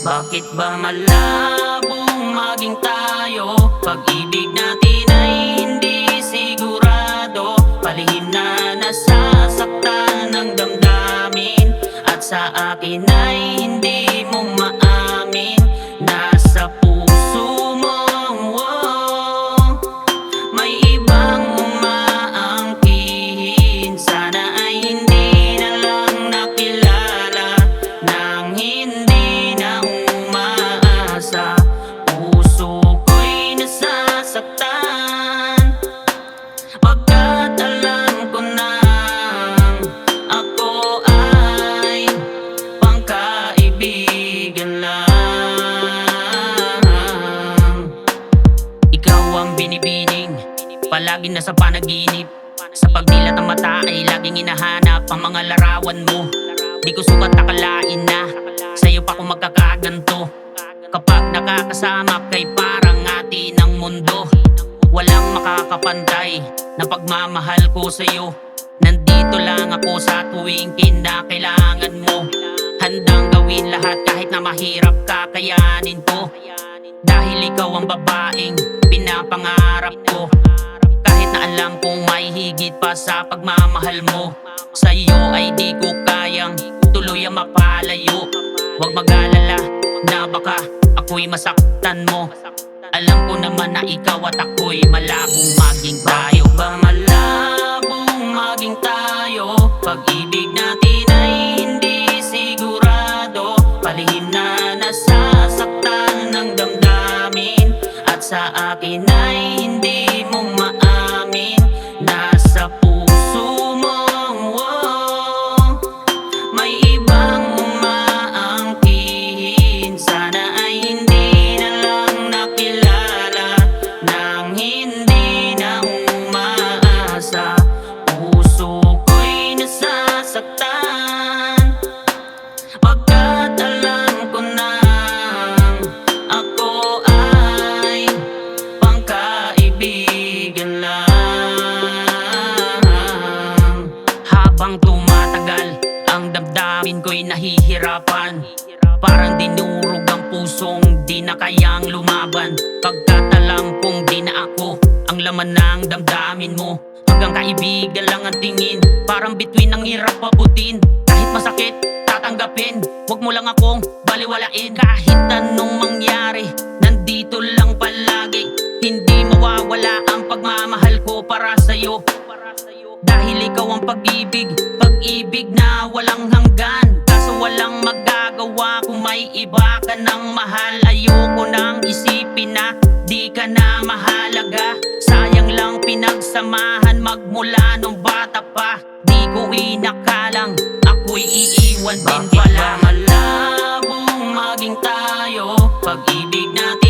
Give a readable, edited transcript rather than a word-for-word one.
Bakit ba malabong maging tayo? Pag-ibig natin ay hindi sigurado. Palihim na nasasaktan ng damdamin, at sa akin ay hindi mo maamin. Nasa puso mo, oh, may ibang umaangkin. Sana ay hindi na lang nakilala, nang hindi na umaasa. Puso ko'y nasasaktan, pagkat alam ko na ako ay pangkaibigan lang. Ikaw ang binibining, palagi nasa panaginip. Sa pagdilat ng mata ay laging hinahanap ang mga larawan mo. Di ko sukat akalain na sa'yo pa kung magkakaganto. Kapag nakakasama kay parang atin ang mundo. Walang makakapantay na pagmamahal ko sa'yo. Nandito lang ako sa tuwing kinakailangan mo. Handang gawin lahat kahit na mahirap kakayanin ko. Dahil ikaw ang babaeng pinapangarap ko. Kahit na alam kong may higit pa sa pagmamahal mo, sa'yo ay di ko kayang tuluyang mapalayo. Huwag mag-alala na baka ako'y masaktan mo. Alam ko naman na ikaw at ako'y malabong maging tayo. Bakit ba malabong maging tayo? Pag-ibig natin ay hindi sigurado. Palihim na nasasaktan ng damdamin, at sa akin ay hindi mo maamin. Nasa puso mo, oh, may ibang umaangkin. Sana ay hindi na lang nakilala, nang hindi na umaasa. Puso ko'y nasasaktan, pagkat alam ko na ako ay pangkaibigan lang. Habang tumatagal, ang damdamin ko'y nahihirapan. Parang dinurog ang pusong di na kayang lumaban. Pagkat alam kong di na ako ang laman ng damdamin mo. Hanggang kaibigan lang ang tingin, parang bituin ang hirap pabutin. Kahit masakit, tatanggapin, huwag mo lang akong baliwalain. Kahit anong mangyari, nandito lang palagi. Hindi mawawala ang pagmamahal ko para sa'yo. Dahil ikaw ang pag-ibig, pag-ibig na walang hanggan. Kaso walang magagawa kung may iba ka ng mahal. Ayoko nang isipin na di ka na mahalaga. Sayang lang pinagsamahan magmula nung bata pa. Di ko inakalang ako'y iiwan din pala. Bakit ba malabong maging tayo? Pag-ibig natin